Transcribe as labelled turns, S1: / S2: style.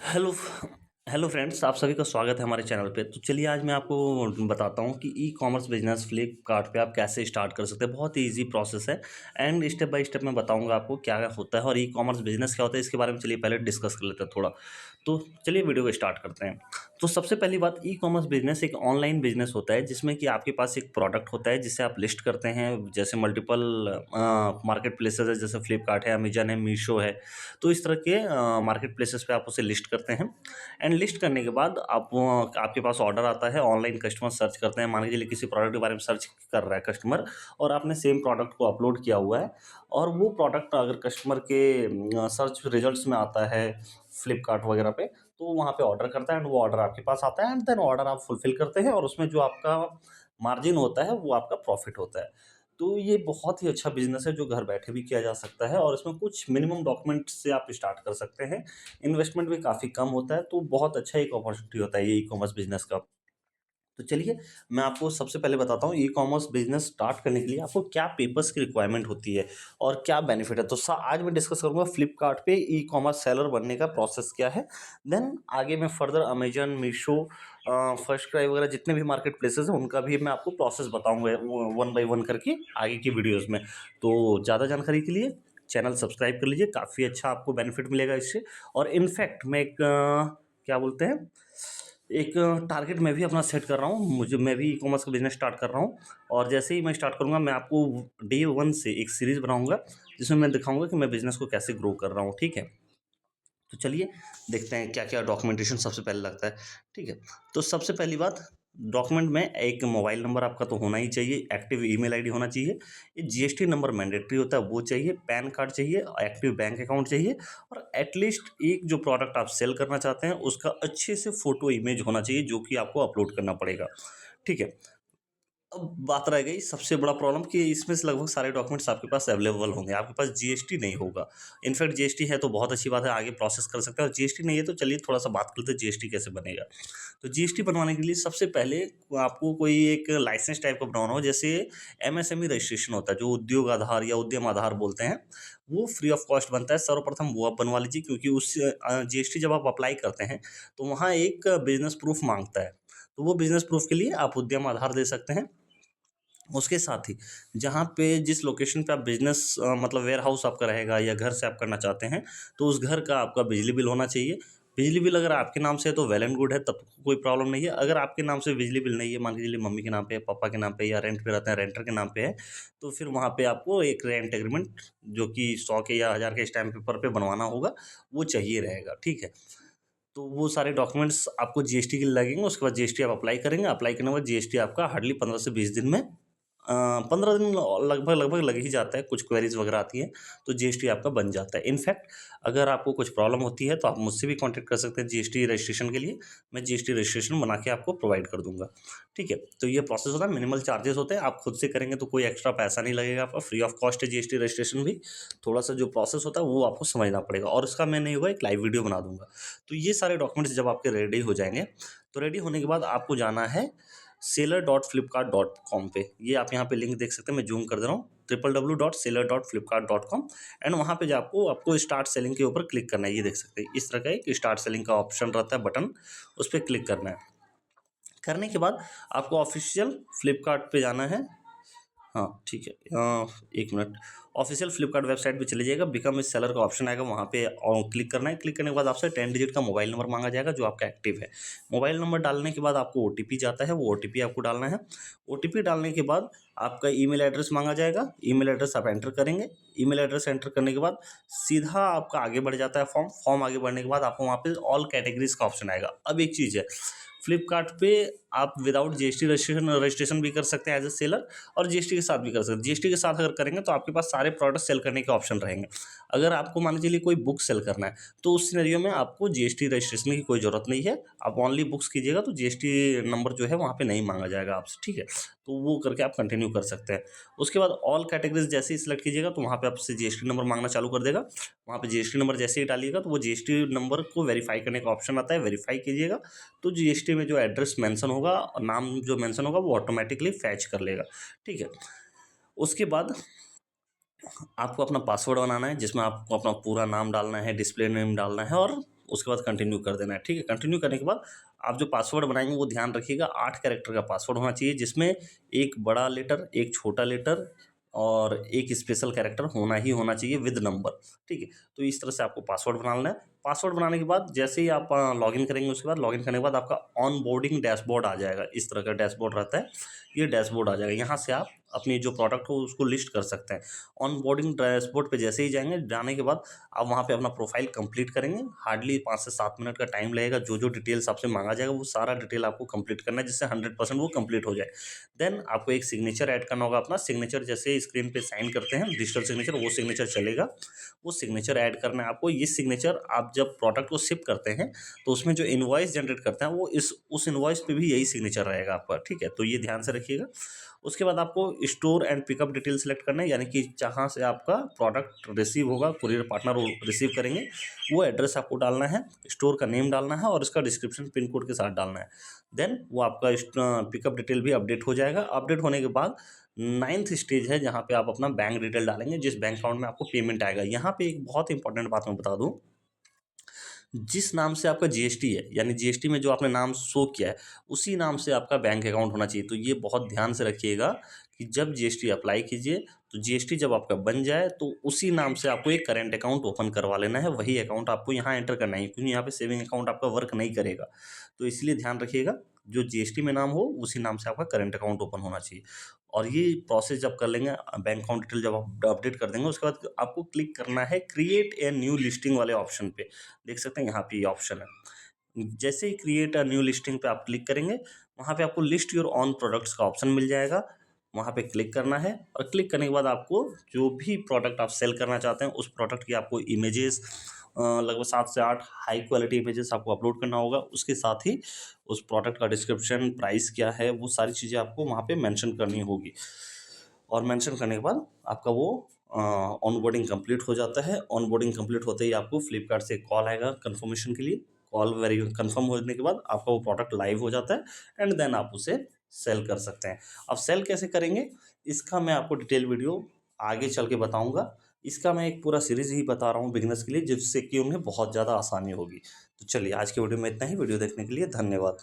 S1: Hello hello friends, आप सभी का स्वागत है हमारे चैनल पे। तो चलिए आज मैं आपको बताता हूँ कि ई कॉमर्स बिजनेस फ्लिपकार्ट पे आप कैसे स्टार्ट कर सकते हैं। बहुत ही इजी प्रोसेस है एंड स्टेप बाय स्टेप मैं बताऊँगा आपको क्या क्या होता है और ई कॉमर्स बिजनेस क्या होता है, इसके बारे में चलिए पहले डिस्कस कर लेते हैं थोड़ा। तो चलिए वीडियो को स्टार्ट करते हैं। तो सबसे पहली बात, ई कॉमर्स बिजनेस एक ऑनलाइन बिजनेस होता है जिसमें कि आपके पास एक प्रोडक्ट होता है जिसे आप लिस्ट करते हैं। जैसे मल्टीपल मार्केट प्लेसेस है, जैसे फ्लिपकार्ट है, अमेजन है, मीशो है। तो इस तरह के मार्केट प्लेसेस पे आप उसे लिस्ट करते हैं एंड लिस्ट करने के बाद आपके पास ऑर्डर आता है। ऑनलाइन कस्टमर सर्च करते हैं, मान के चलिए किसी प्रोडक्ट के बारे में सर्च कर रहा है कस्टमर और आपने सेम प्रोडक्ट को अपलोड किया हुआ है और वो प्रोडक्ट अगर कस्टमर के सर्च रिजल्ट्स में आता है फ्लिपकार्ट वगैरह पे, तो वहाँ पे ऑर्डर करता है एंड वो ऑर्डर आपके पास आता है एंड देन ऑर्डर आप फुलफिल करते हैं और उसमें जो आपका मार्जिन होता है वो आपका प्रॉफिट होता है। तो ये बहुत ही अच्छा बिजनेस है जो घर बैठे भी किया जा सकता है और इसमें कुछ मिनिमम डॉक्यूमेंट से आप स्टार्ट कर सकते हैं। इन्वेस्टमेंट भी काफ़ी कम होता है, तो बहुत अच्छा एक अपॉर्चुनिटी होता है ये ई-कॉमर्स बिज़नेस का। तो चलिए, मैं आपको सबसे पहले बताता हूँ ई-कॉमर्स बिज़नेस स्टार्ट करने के लिए आपको क्या पेपर्स की रिक्वायरमेंट होती है और क्या बेनिफिट है। तो आज मैं डिस्कस करूँगा फ्लिपकार्ट पे ई-कॉमर्स सेलर बनने का प्रोसेस क्या है। देन आगे मैं further Amazon, Meesho, first cry वगैरह जितने भी मार्केट प्लेसेस हैं उनका भी मैं आपको प्रोसेस बताऊँगा वन बाय वन करके आगे की वीडियोज़ में। तो ज़्यादा जानकारी के लिए चैनल सब्सक्राइब कर लीजिए, काफ़ी अच्छा आपको बेनिफिट मिलेगा इससे। और इनफैक्ट मैं एक क्या बोलते हैं, एक टारगेट मैं भी अपना सेट कर रहा हूँ। मैं भी ई-कॉमर्स का बिज़नेस स्टार्ट कर रहा हूँ और जैसे ही मैं स्टार्ट करूँगा मैं आपको डे 1 से एक सीरीज़ बनाऊँगा जिसमें मैं दिखाऊँगा कि मैं बिज़नेस को कैसे ग्रो कर रहा हूँ, ठीक है? तो चलिए देखते हैं क्या-क्या डॉक्यूमेंटेशन सबसे पहले लगता है, ठीक है? तो सबसे पहली बात, डॉक्यूमेंट में एक मोबाइल नंबर आपका तो होना ही चाहिए, एक्टिव ईमेल आईडी होना चाहिए, ये जीएसटी नंबर मैंडेटरी होता है वो चाहिए, पैन कार्ड चाहिए, एक्टिव बैंक अकाउंट चाहिए और एटलीस्ट एक जो प्रोडक्ट आप सेल करना चाहते हैं उसका अच्छे से फ़ोटो इमेज होना चाहिए जो कि आपको अपलोड करना पड़ेगा, ठीक है? अब बात रह गई सबसे बड़ा प्रॉब्लम कि इसमें से लगभग सारे डॉक्यूमेंट्स आपके पास अवेलेबल होंगे, आपके पास जीएसटी नहीं होगा। इनफैक्ट जीएसटी है तो बहुत अच्छी बात है, आगे प्रोसेस कर सकते हैं और जीएसटी नहीं है तो चलिए थोड़ा-सा बात करते हैं जीएसटी कैसे बनेगा। तो जीएसटी बनवाने के लिए सबसे पहले आपको कोई एक लाइसेंस टाइप का बनवाना हो, जैसे एमएसएमई रजिस्ट्रेशन होता है, जो उद्योग आधार या उद्यम आधार बोलते हैं, वो फ्री ऑफ कॉस्ट बनता है। सर्वप्रथम वो आप बनवा लीजिए क्योंकि उस जीएसटी जब आप अप्लाई करते हैं, तो वहाँ एक बिज़नेस प्रूफ माँगता है। तो वो बिज़नेस प्रूफ के लिए आप उद्यम आधार दे सकते हैं। उसके साथ ही जहाँ पे जिस लोकेशन पे आप बिज़नेस मतलब वेयर हाउस आपका रहेगा या घर से आप करना चाहते हैं, तो उस घर का आपका बिजली बिल होना चाहिए। बिजली बिल अगर आपके नाम से है तो वेल एंड गुड है, तब तो कोई प्रॉब्लम नहीं है। अगर आपके नाम से बिजली बिल नहीं है, मान के चलिए मम्मी के नाम पे है, पापा के नाम पे या रेंट पे रहते हैं, रेंटर के नाम पे है, तो फिर वहाँ पे आपको एक रेंट एग्रीमेंट जो कि 100 के या 1000 के स्टैम्प पेपर पे बनवाना होगा, वो चाहिए रहेगा, ठीक है? तो वो सारे डॉक्यूमेंट्स आपको जीएसटी के लिए लगेंगे, उसके बाद जीएसटी आप अप्लाई करेंगे, अप्लाई करने के बाद जीएसटी आपका हार्डली 15 से 20 दिन में 15 दिन लगभग लग ही जाता है, कुछ क्वेरीज़ वगैरह आती हैं, तो जीएसटी आपका बन जाता है। इनफैक्ट अगर आपको कुछ प्रॉब्लम होती है, तो आप मुझसे भी कॉन्टैक्ट कर सकते हैं जीएसटी रजिस्ट्रेशन के लिए, मैं जीएसटी रजिस्ट्रेशन बना के आपको प्रोवाइड कर दूँगा, ठीक है? तो ये प्रोसेस होता है, मिनिमल चार्जेज़ होते हैं, आप खुद से करेंगे तो कोई एक्स्ट्रा पैसा नहीं लगेगा आपका, फ्री ऑफ कॉस्ट है जीएसटी रजिस्ट्रेशन भी। थोड़ा-सा जो प्रोसेस होता है, वो आपको समझना पड़ेगा और उसका मैं नहीं होगा एक लाइव वीडियो बना दूँगा। तो ये सारे डॉक्यूमेंट्स जब आपके रेडी हो जाएँगे, तो रेडी होने के बाद आपको जाना है seller.flipkart.com पे। ये आप यहाँ पे लिंक देख सकते हैं, मैं ज़ूम कर दे रहा हूँ, www.seller.flipkart.com एंड वहाँ पे जो आपको स्टार्ट सेलिंग के ऊपर क्लिक करना है। ये देख सकते हैं, इस तरह का एक स्टार्ट सेलिंग का ऑप्शन रहता है बटन, उस पे क्लिक करना है। करने के बाद आपको ऑफ़िशियल फ्लिपकार्ट पे जाना है। हाँ, ठीक है। 1 मिनट, ऑफ़िशियल फ्लिपकार्ट वेबसाइट पे चले जाइएगा, बिकम ए सेलर का ऑप्शन आएगा, वहाँ पे क्लिक करना है। क्लिक करने के बाद आपसे 10 डिजिट का मोबाइल नंबर माँगा जाएगा जो आपका एक्टिव है। मोबाइल नंबर डालने के बाद आपको ओटीपी जाता है, वो ओटीपी आपको डालना है। ओटीपी डालने के बाद आपका ईमेल एड्रेस माँगा जाएगा, ईमेल एड्रेस आप एंटर करेंगे। ईमेल एड्रेस एंटर करने के बाद सीधा आपका आगे बढ़ जाता है फॉर्म आगे बढ़ने के बाद आपको वहाँ पे ऑल कैटेगरीज़ का ऑप्शन आएगा। अब एक चीज़ है, फ्लिपकार्ट पे आप विदाउट जीएसटी रजिस्ट्रेशन भी कर सकते हैं एज़ अ सेलर और जीएसटी के साथ भी कर सकते हैं। जीएसटी के साथ अगर करेंगे तो आपके पास सारे प्रोडक्ट सेल करने के ऑप्शन रहेंगे। अगर आपको मान के चलिए कोई बुक सेल करना है, तो उस सिनेरियो में आपको जीएसटी रजिस्ट्रेशन की कोई ज़रूरत नहीं है। आप ओनली बुक्स कीजिएगा तो जीएसटी नंबर जो है वहाँ पे नहीं माँगा जाएगा आपसे, ठीक है? तो वो करके आप कंटिन्यू कर सकते हैं। उसके बाद ऑल कैटेगरीज़ जैसे ही सिलेक्ट कीजिएगा तो वहाँ पे आपसे जीएसटी नंबर माँगना चालू कर देगा। वहाँ पे जीएसटी नंबर जैसे ही डालिएगा तो वो जीएसटी नंबर को वेरीफ़ाई करने का ऑप्शन आता है, वेरीफ़ाई कीजिएगा, तो जीएसटी में जो एड्रेस मेंशन होगा और नाम जो मेंशन होगा वो ऑटोमेटिकली फैच कर लेगा, ठीक है? उसके बाद आपको अपना पासवर्ड बनाना है जिसमें आपको अपना पूरा नाम डालना है, डिस्प्ले नेम डालना है और उसके बाद कंटिन्यू कर देना है, ठीक है। कंटिन्यू करने के बाद आप जो पासवर्ड बनाएंगे वो ध्यान रखिएगा 8 कैरेक्टर का पासवर्ड होना चाहिए, जिसमें एक बड़ा लेटर, एक छोटा लेटर और एक स्पेशल कैरेक्टर होना ही होना चाहिए विद नंबर, ठीक है। तो इस तरह से आपको पासवर्ड बनाना है। पासवर्ड बनाने के बाद जैसे ही आप लॉगिन करेंगे, उसके बाद लॉगिन करने के बाद आपका ऑन बोर्डिंग डैशबोर्ड आ जाएगा। इस तरह का डैशबोर्ड रहता है, ये डैशबोर्ड आ जाएगा। यहाँ से आप अपनी जो प्रोडक्ट हो उसको लिस्ट कर सकते हैं। ऑन बोर्डिंग डैशबोर्ड पे जैसे ही जाएंगे, जाने के बाद आप वहाँ पे अपना प्रोफाइल कंप्लीट करेंगे। हार्डली 5 से 7 मिनट का टाइम लगेगा। जो जो डिटेल्स आपसे मांगा जाएगा वो सारा डिटेल आपको कंप्लीट करना है, जिससे 100% वो कंप्लीट हो जाए। देन आपको एक सिग्नेचर ऐड करना होगा। अपना सिग्नेचर जैसे स्क्रीन पे साइन करते हैं डिजिटल सिग्नेचर, वो सिग्नेचर चलेगा। वो सिग्नेचर ऐड करना है आपको। ये सिग्नेचर आप जब प्रोडक्ट को शिप करते हैं तो उसमें जो इनवॉइस जनरेट करते हैं वो उस इनवॉइस पे भी यही सिग्नेचर रहेगा आपका, ठीक है। तो ये ध्यान से रखिएगा। उसके बाद आपको store and pickup detail select करना है, यानी कि जहाँ से आपका प्रोडक्ट रिसीव होगा, कुरियर पार्टनर वो रिसीव करेंगे, वो एड्रेस आपको डालना है, स्टोर का नेम डालना है और इसका डिस्क्रिप्शन पिन कोड के साथ डालना है। देन वो आपका पिकअप डिटेल भी अपडेट हो जाएगा। अपडेट होने के बाद 9th स्टेज है जहाँ पे आप अपना बैंक डिटेल डालेंगे, जिस बैंक अकाउंट में आपको पेमेंट आएगा। यहाँ पे एक बहुत इंपॉर्टेंट बात मैं बता दूँ, जिस नाम से आपका जीएसटी है, यानी जीएसटी में जो आपने नाम शो किया है, उसी नाम से आपका बैंक अकाउंट होना चाहिए। तो ये बहुत ध्यान से रखिएगा कि जब जीएसटी अप्लाई कीजिए तो जीएसटी जब आपका बन जाए तो उसी नाम से आपको एक करेंट अकाउंट ओपन करवा लेना है। वही अकाउंट आपको यहाँ एंटर करना है, क्योंकि यहाँ पे सेविंग अकाउंट आपका वर्क नहीं करेगा। तो इसलिए ध्यान रखिएगा, जो जीएसटी में नाम हो उसी नाम से आपका करेंट अकाउंट ओपन होना चाहिए। और ये प्रोसेस जब कर लेंगे, बैंक अकाउंट डिटेल जब आप अपडेट कर देंगे, उसके बाद आपको क्लिक करना है क्रिएट ए न्यू लिस्टिंग वाले ऑप्शन पे। देख सकते हैं यहाँ पे ये ऑप्शन है। जैसे ही क्रिएट अ न्यू लिस्टिंग पे आप क्लिक करेंगे, वहाँ पे आपको लिस्ट योर ऑन प्रोडक्ट्स का ऑप्शन मिल जाएगा। वहाँ पे क्लिक करना है और क्लिक करने के बाद आपको जो भी प्रोडक्ट आप सेल करना चाहते हैं उस प्रोडक्ट की आपको इमेजेस लगभग 7 से 8 हाई क्वालिटी इमेजेस आपको अपलोड करना होगा। उसके साथ ही उस प्रोडक्ट का डिस्क्रिप्शन, प्राइस क्या है, वो सारी चीज़ें आपको वहाँ पे मेंशन करनी होगी। और मेंशन करने के बाद आपका वो ऑनबोर्डिंग कंप्लीट हो जाता है। ऑनबोर्डिंग कंप्लीट होते ही आपको फ्लिपकार्ट से कॉल आएगा कंफर्मेशन के लिए। कॉल वेरी कंफर्म होने के बाद आपका वो प्रोडक्ट लाइव हो जाता है एंड देन आप उसे सेल कर सकते हैं। अब सेल कैसे करेंगे, इसका मैं आपको डिटेल वीडियो आगे चल के बताऊंगा। इसका मैं एक पूरा सीरीज ही बता रहा हूँ बिगिनर्स के लिए, जिससे कि उन्हें बहुत ज़्यादा आसानी होगी। तो चलिए आज की वीडियो में इतना ही। वीडियो देखने के लिए धन्यवाद।